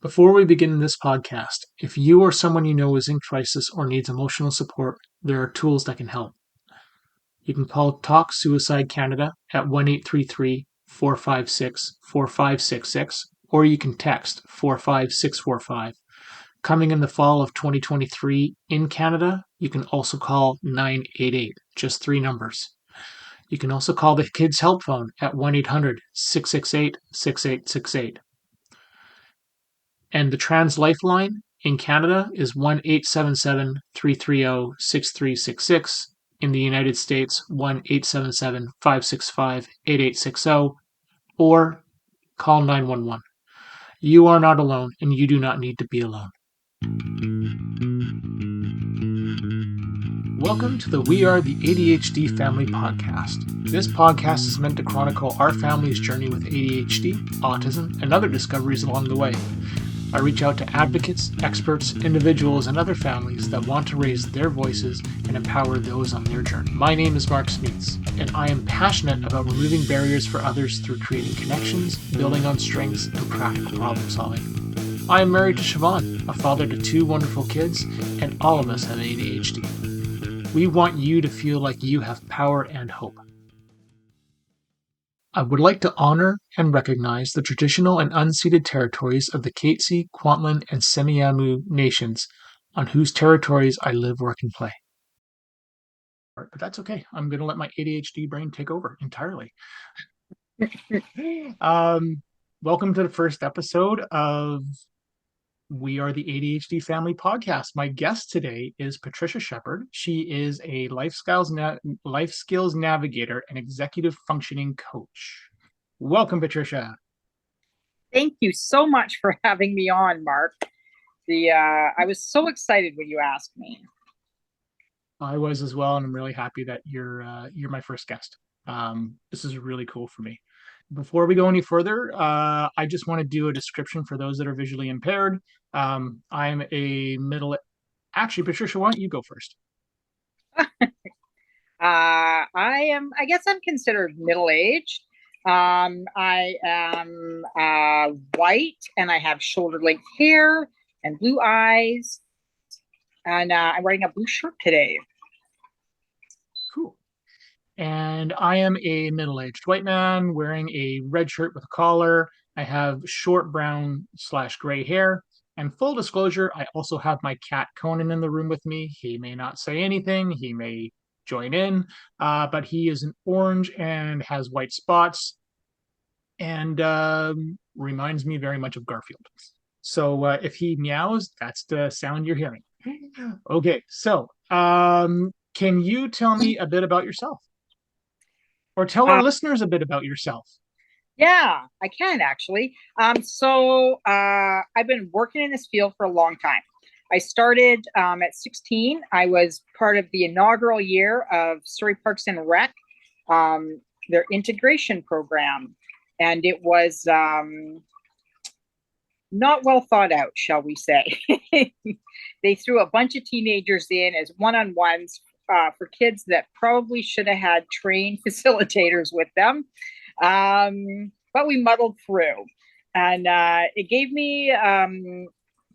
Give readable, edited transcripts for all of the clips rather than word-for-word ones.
Before we begin this podcast, if you or someone you know is in crisis or needs emotional support, there are tools that can help. You can call Talk Suicide Canada at 1-833-456-4566, or you can text 45645. Coming in the fall of 2023 in Canada, you can also call 988, just three numbers. You can also call the Kids Help Phone at 1-800-668-6868. And the Trans Lifeline in Canada is 1-877-330-6366. In the United States, 1-877-565-8860, or call 911. You are not alone, and you do not need to be alone. Welcome to the We Are the ADHD Family podcast. This podcast is meant to chronicle our family's journey with ADHD, autism, and other discoveries along the way. I reach out to advocates, experts, individuals, and other families that want to raise their voices and empower those on their journey. My name is Mark Smeets, and I am passionate about removing barriers for others through creating connections, building on strengths, and practical problem solving. I am married to Siobhan, a father to two wonderful kids, and all of us have ADHD. We want you to feel like you have power and hope. I would like to honor and recognize the traditional and unceded territories of the Katzie, Kwantlen, and Semiahmoo nations, on whose territories I live, work, and play. But that's okay. I'm going to let my ADHD brain take over entirely. Welcome to the first episode of We Are the ADHD Family podcast. My guest today is Patricia Shepherd. She is a Lifeskills navigator and executive functioning coach. Welcome, Patricia. Thank you so much for having me on, Mark. I was so excited when you asked me. I was as well, and I'm really happy that you're my first guest. This is really cool for me. Before we go any further, I just want to do a description for those that are visually impaired. I'm a middle. Actually, Patricia, why don't you go first? I guess I'm considered middle-aged. I am white, and I have shoulder-length hair and blue eyes, and I'm wearing a blue shirt today. Cool. And I am a middle-aged white man wearing a red shirt with a collar. I have short brown/gray hair. And full disclosure, I also have my cat Conan in the room with me. He may not say anything. He may join in, but he is an orange and has white spots and reminds me very much of Garfield. So if he meows, that's the sound you're hearing. Okay, so can you tell me a bit about yourself? Or tell our listeners a bit about yourself. Yeah, I can actually. So I've been working in this field for a long time. I started at 16. I was part of the inaugural year of Surrey Parks and Rec, their integration program. And it was not well thought out, shall we say. They threw a bunch of teenagers in as one-on-ones for kids that probably should have had trained facilitators with them. But we muddled through. And it gave me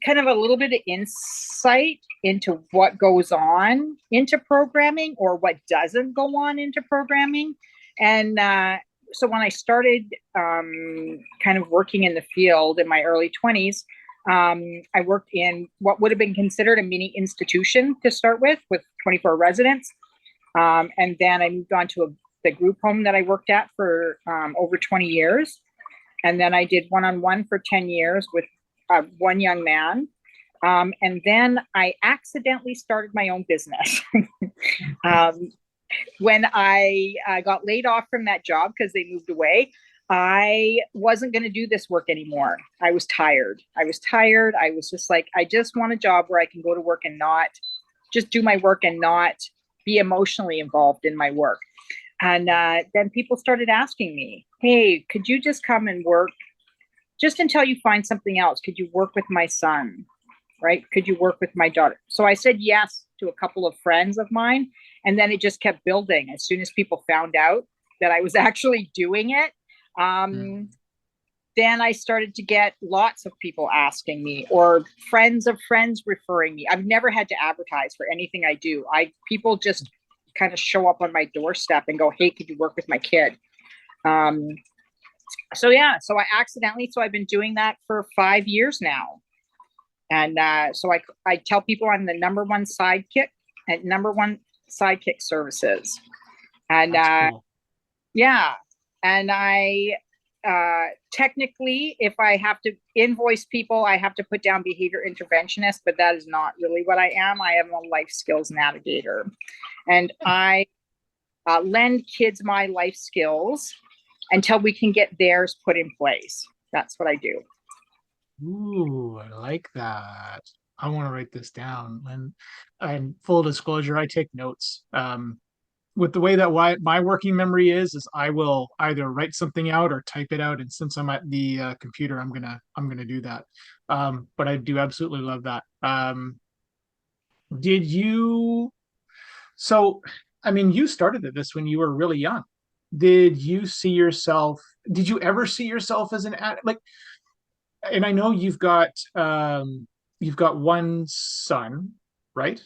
kind of a little bit of insight into what goes on into programming or what doesn't go on into programming. And so when I started kind of working in the field in my early 20s, I worked in what would have been considered a mini institution to start with 24 residents. And then I moved on to the group home that I worked at for over 20 years. And then I did one-on-one for 10 years with one young man. And then I accidentally started my own business. When I got laid off from that job because they moved away, I wasn't going to do this work anymore. I was tired. I was just like, I just want a job where I can go to work and not just do my work and not be emotionally involved in my work. And then people started asking me, hey, could you just come and work just until you find something else? Could you work with my son? Right? Could you work with my daughter? So I said yes to a couple of friends of mine. And then it just kept building. As soon as people found out that I was actually doing it, then I started to get lots of people asking me, or friends of friends referring me. I've never had to advertise for anything I do. People just kind of show up on my doorstep and go, "Hey, could you work with my kid?" Um, so I've been doing that for 5 years now. And so I tell people I'm the number one sidekick at number one sidekick services. And Cool. yeah, and I technically, if I have to invoice people, I have to put down behavior interventionist, but that is not really what I am. I am a life skills navigator, and I lend kids my life skills until we can get theirs put in place. That's what I do. Ooh, I like that. I want to write this down. And full disclosure, I take notes. With the way that my working memory is I will either write something out or type it out. And since I'm at the computer, I'm gonna do that. But I do absolutely love that. Did you? So, I mean, you started at this when you were really young. Did you see yourself? Did you ever see yourself as an ad? Like, and I know you've got one son, right?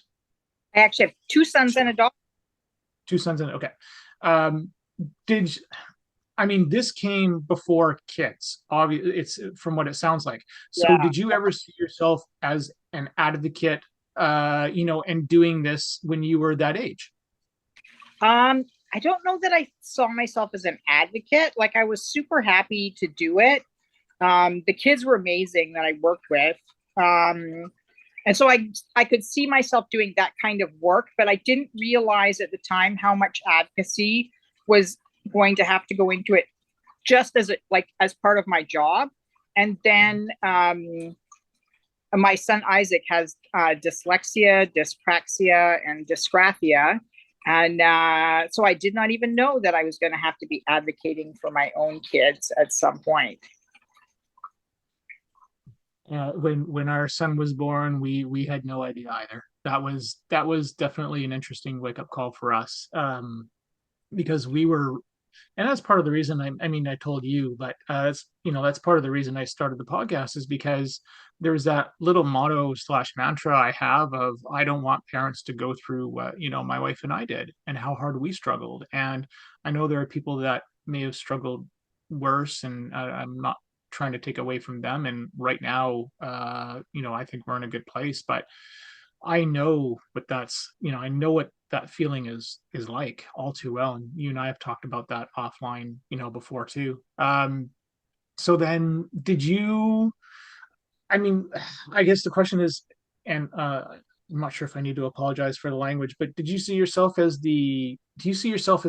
I actually have two sons and a daughter. Two sons and okay. Um, did I mean this came before kids? Obviously, it's from what it sounds like. So, Yeah. did you ever see yourself as an advocate, and doing this when you were that age? I don't know that I saw myself as an advocate. Like, I was super happy to do it. The kids were amazing that I worked with. And so I could see myself doing that kind of work, but I didn't realize at the time how much advocacy was going to have to go into it just as part of my job. And then my son Isaac has dyslexia, dyspraxia, and dysgraphia. And so I did not even know that I was going to have to be advocating for my own kids at some point. When our son was born, we had no idea either. That was definitely an interesting wake up call for us, because we were, and that's part of the reason I mean I told you, but that's part of the reason I started the podcast is because there's that little motto slash mantra I have of I don't want parents to go through what my wife and I did and how hard we struggled, and I know there are people that may have struggled worse, and I'm not trying to take away from them. And right now, I think we're in a good place, but I know I know what that feeling is like all too well. And you and I have talked about that offline, before too. So then did you, I mean, I guess the question is, and I'm not sure if I need to apologize for the language, but do you see yourself as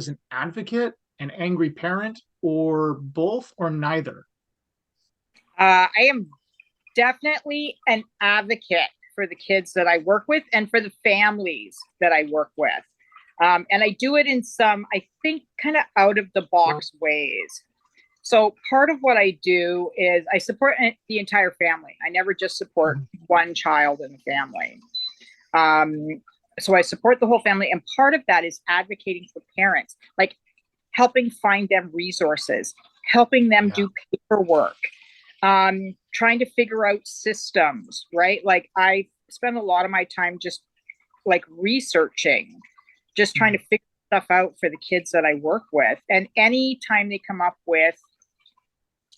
an advocate, an angry parent, or both, or neither? I am definitely an advocate for the kids that I work with and for the families that I work with. And I do it in some, I think, kind of out of the box ways. So part of what I do is I support the entire family. I never just support one child in the family. So I support the whole family. And part of that is advocating for parents, like helping find them resources, helping them do paperwork, trying to figure out systems, right? Like I spend a lot of my time just like researching, just trying to figure stuff out for the kids that I work with. And anytime they come up with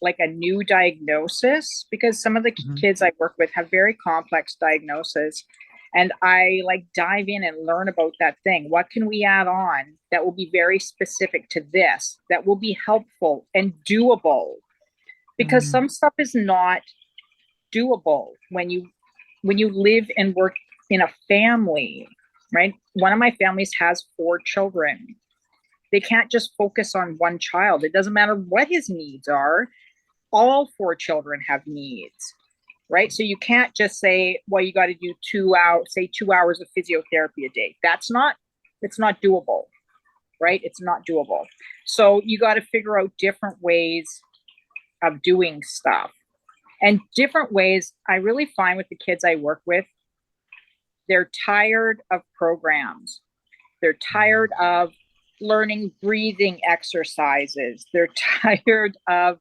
like a new diagnosis, because some of the kids I work with have very complex diagnoses, and I like dive in and learn about that thing. What can we add on that will be very specific to this, that will be helpful and doable? Because some stuff is not doable when you live and work in a family, right? One of my families has 4 children. They can't just focus on one child. It doesn't matter what his needs are. All 4 children have needs, right? So you can't just say, well, you got to do 2 hours of physiotherapy a day. It's not doable, right? It's not doable. So you got to figure out different ways of doing stuff. And different ways, I really find with the kids I work with, they're tired of programs. They're tired of learning breathing exercises. They're tired of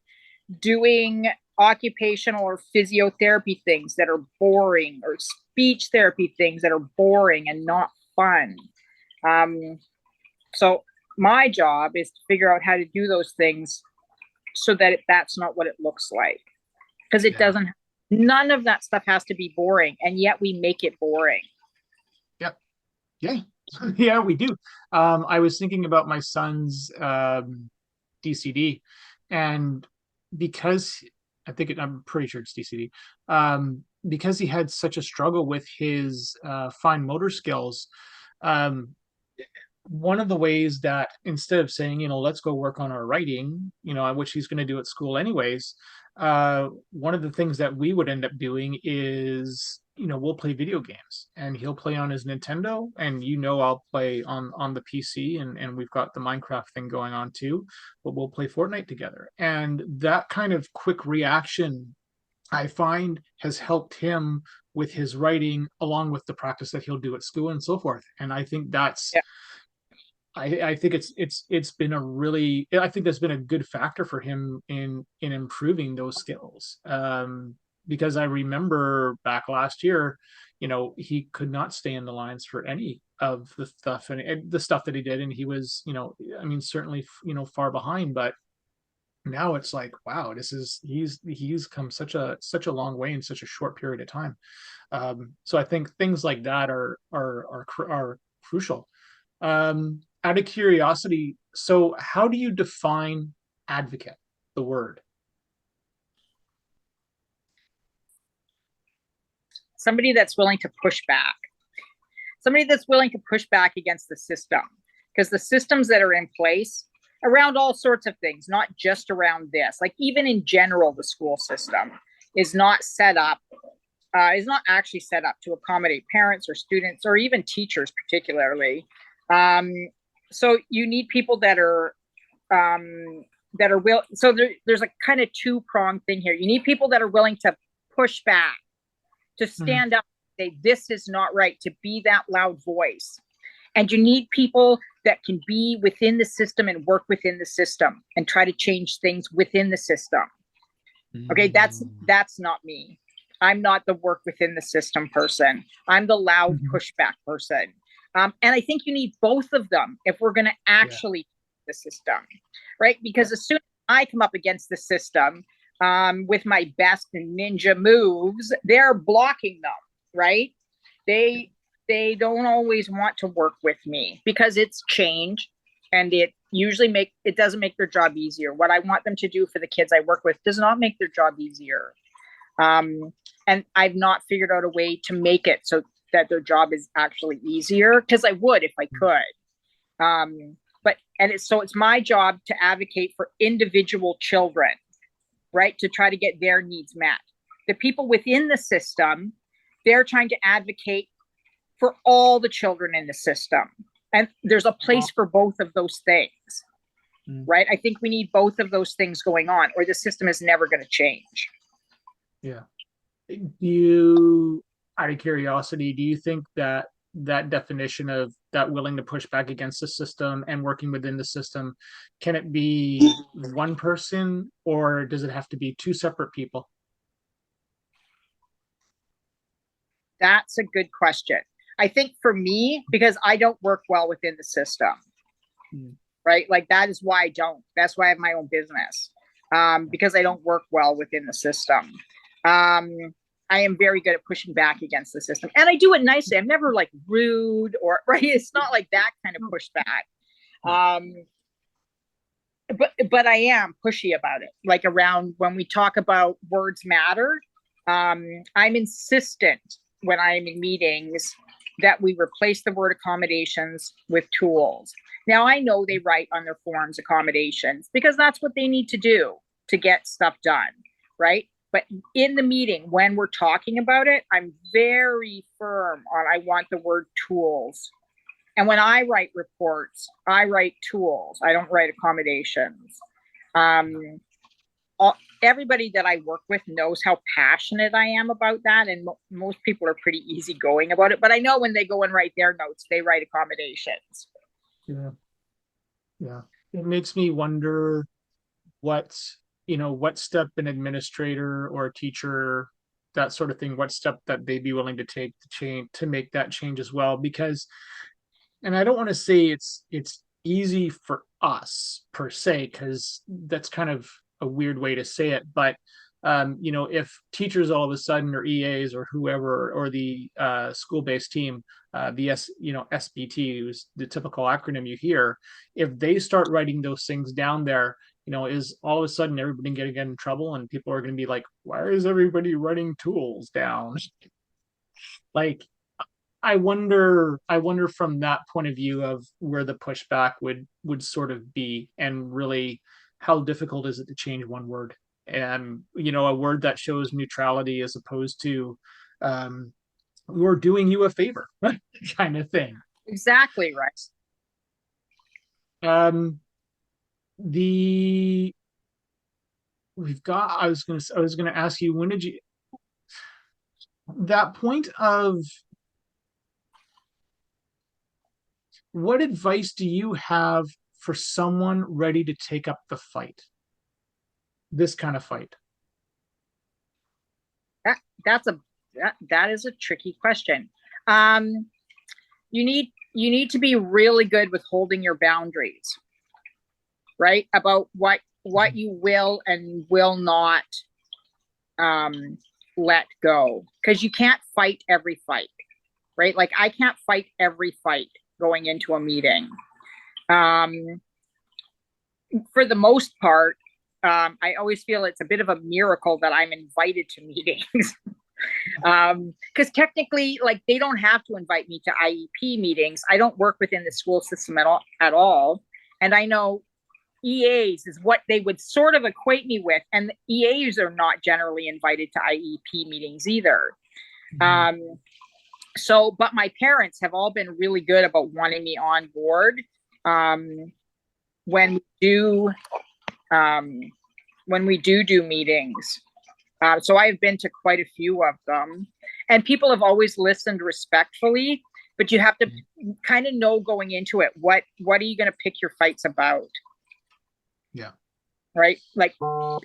doing occupational or physiotherapy things that are boring, or speech therapy things that are boring and not fun. So my job is to figure out how to do those things so that that's not what it looks like. Because it doesn't, none of that stuff has to be boring, and yet we make it boring. Yep. Yeah. Yeah, we do. I was thinking about my son's DCD, and because I'm pretty sure it's DCD, because he had such a struggle with his fine motor skills. Um, one of the ways that, instead of saying, let's go work on our writing, which he's going to do at school anyways, one of the things that we would end up doing is, we'll play video games, and he'll play on his Nintendo, and I'll play on the PC, and we've got the Minecraft thing going on too, but we'll play Fortnite together. And that kind of quick reaction, I find, has helped him with his writing, along with the practice that he'll do at school and so forth. And I think that's, Yeah. I think it's been I think that's been a good factor for him in improving those skills. Because I remember back last year, he could not stay in the lines for any of the stuff, and the stuff that he did, and he was, I mean, certainly, far behind. But now it's like, wow, he's come such a long way in such a short period of time. So I think things like that are crucial. Out of curiosity, so how do you define advocate, the word? Somebody that's willing to push back. Somebody that's willing to push back against the system. Because the systems that are in place around all sorts of things, not just around this, like even in general, the school system is not actually set up to accommodate parents or students or even teachers particularly. So you need people that are so there's a kind of two-pronged thing here. You need people that are willing to push back, to stand up and say, this is not right, to be that loud voice. And you need people that can be within the system and work within the system and try to change things within the system. Okay, that's not me. I'm not the work within the system person. I'm the loud pushback person. And I think you need both of them if we're going to actually the system, right? Because as soon as I come up against the system with my best ninja moves, they're blocking them, right? They don't always want to work with me because it's change, and it usually doesn't make their job easier. What I want them to do for the kids I work with does not make their job easier. And I've not figured out a way to make it so that their job is actually easier, because I would if I could. It's my job to advocate for individual children, right? To try to get their needs met. The people within the system, they're trying to advocate for all the children in the system. And there's a place for both of those things, right? I think we need both of those things going on, or the system is never going to change. Yeah. Out of curiosity, do you think that definition of that willing to push back against the system and working within the system, can it be one person, or does it have to be two separate people? That's a good question. I think for me, because I don't work well within the system, right? Like that is why I don't. That's why I have my own business, because I don't work well within the system. I am very good at pushing back against the system, and I do it nicely. I'm never like rude or right. It's not like that kind of pushback. But I am pushy about it. Like around when we talk about words matter, I'm insistent when I'm in meetings that we replace the word accommodations with tools. Now I know they write on their forms accommodations because that's what they need to do to get stuff done, right? But in the meeting, when we're talking about it, I'm very firm on I want the word tools. And when I write reports, I write tools. I don't write accommodations. Everybody that I work with knows how passionate I am about that. And most people are pretty easygoing about it. But I know when they go and write their notes, they write accommodations. Yeah. Yeah. It makes me wonder what what step an administrator or a teacher, that sort of thing, what step that they'd be willing to take to change, to make that change as well. Because, and I don't want to say it's easy for us per se, because that's kind of a weird way to say it, but if teachers all of a sudden, or EAs or whoever, or the school-based team, SBT, who's the typical acronym you hear, if they start writing those things down there, is all of a sudden everybody going to get in trouble, and people are going to be like, why is everybody writing tools down? Like, I wonder from that point of view of where the pushback would sort of be, and really how difficult is it to change one word, and a word that shows neutrality as opposed to we're doing you a favor kind of thing. Exactly right. um the we've got I was gonna ask you, when did you, that point of, what advice do you have for someone ready to take up the fight, this kind of fight? That that's a that is a tricky question. Um, you need to be really good with holding your boundaries, right? About what you will and will not let go, because you can't fight every fight, right? Like I can't fight every fight going into a meeting. For the most part, I always feel it's a bit of a miracle that I'm invited to meetings. Because technically, like, they don't have to invite me to IEP meetings. I don't work within the school system at all. And I know EAs is what they would sort of equate me with. And the EAs are not generally invited to IEP meetings either. Mm-hmm. But my parents have all been really good about wanting me on board. When we do meetings. So I've been to quite a few of them, and people have always listened respectfully, but you have to kind of know going into it, what are you going to pick your fights about? Yeah. Right. Like,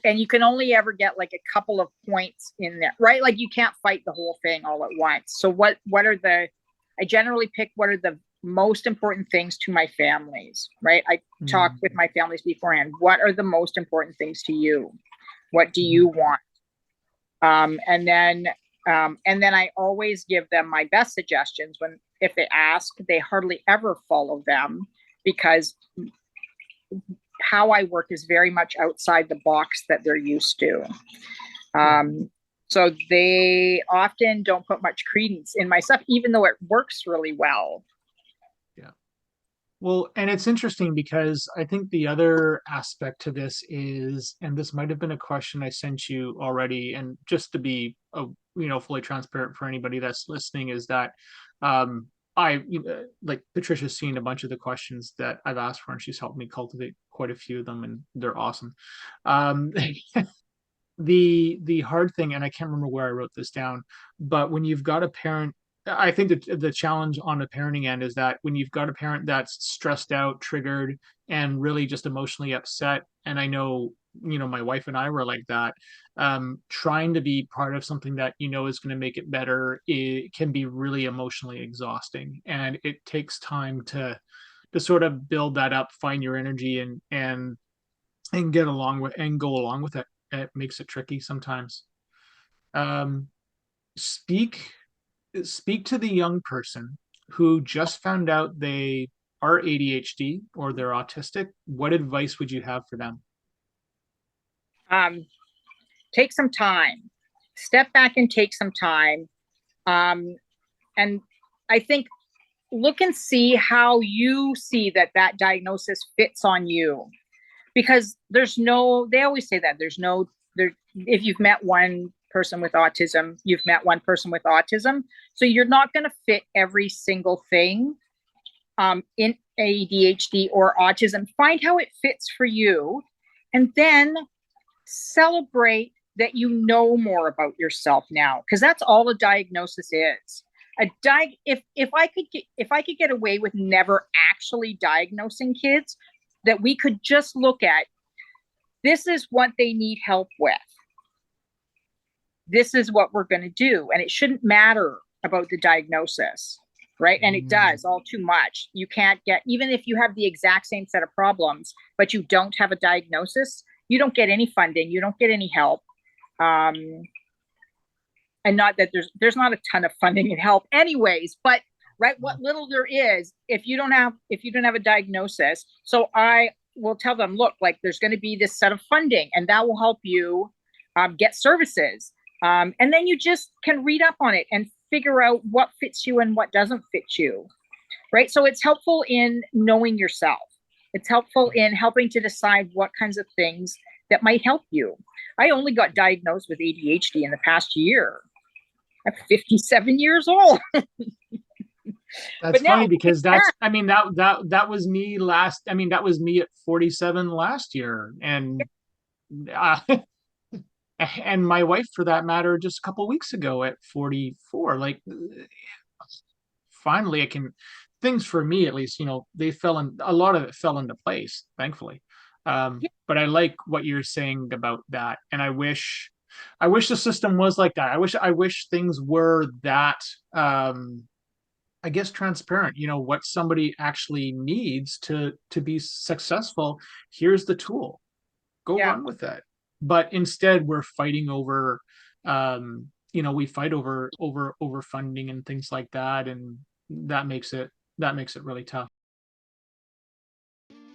and you can only ever get like a couple of points in there, right? Like you can't fight the whole thing all at once. So I generally pick what are the most important things to my families, right? I talk with my families beforehand. What are the most important things to you? What do you want? And then I always give them my best suggestions. If they ask, they hardly ever follow them, because how I work is very much outside the box that they're used to. So they often don't put much credence in my stuff, even though it works really well. Yeah. Well, and it's interesting because I think the other aspect to this is, and this might have been a question I sent you already, and just to be, fully transparent for anybody that's listening, is that like Patricia's seen a bunch of the questions that I've asked for, and she's helped me cultivate quite a few of them, and they're awesome. The hard thing, and I can't remember where I wrote this down, but when you've got a parent, I think that the challenge on the parenting end is that when you've got a parent that's stressed out, triggered, and really just emotionally upset, and I know, my wife and I were like that, trying to be part of something that is going to make it better, it can be really emotionally exhausting, and it takes time to sort of build that up, find your energy, and get along with and go along with it. It makes it tricky sometimes. Um, speak speak to the young person who just found out they are ADHD or they're autistic. What advice would you have for them? Take some time, step back and take some time. And I think look and see how you see that diagnosis fits on you, because they always say that if you've met one person with autism, you've met one person with autism. So you're not going to fit every single thing in ADHD or autism. Find how it fits for you, and then celebrate that you know more about yourself now, because that's all a diagnosis is. If I could get away with never actually diagnosing kids, that we could just look at this is what they need help with. This is what we're going to do. And it shouldn't matter about the diagnosis, right? And it does all too much. You can't get, even if you have the exact same set of problems, but you don't have a diagnosis, you don't get any funding, you don't get any help. And not that there's not a ton of funding and help anyways, but right, what little there is, if you don't have a diagnosis. So I will tell them, look, like there's going to be this set of funding and that will help you get services. And then you just can read up on it and figure out what fits you and what doesn't fit you, right? So it's helpful in knowing yourself. It's helpful in helping to decide what kinds of things that might help you. I only got diagnosed with ADHD in the past year. I'm 57 years old. That's funny because that was me that was me at 47 last year. And and my wife, for that matter, just a couple of weeks ago at 44. Like, finally, things for me at least, they a lot of it fell into place, thankfully. But I like what you're saying about that, and I wish the system was like that. I wish things were that, I guess, transparent. What somebody actually needs to be successful. Here's the tool. Go run with that. But instead, we're fighting over, we fight over funding and things like that, and that makes it really tough.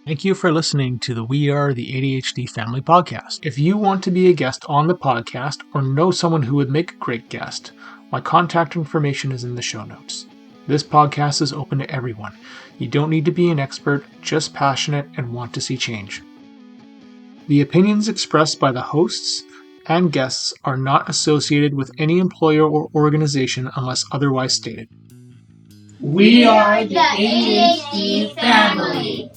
Thank you for listening to the We Are the ADHD Family podcast. If you want to be a guest on the podcast or know someone who would make a great guest, my contact information is in the show notes. This podcast is open to everyone. You don't need to be an expert, just passionate and want to see change. The opinions expressed by the hosts and guests are not associated with any employer or organization unless otherwise stated. We are the ADHD family.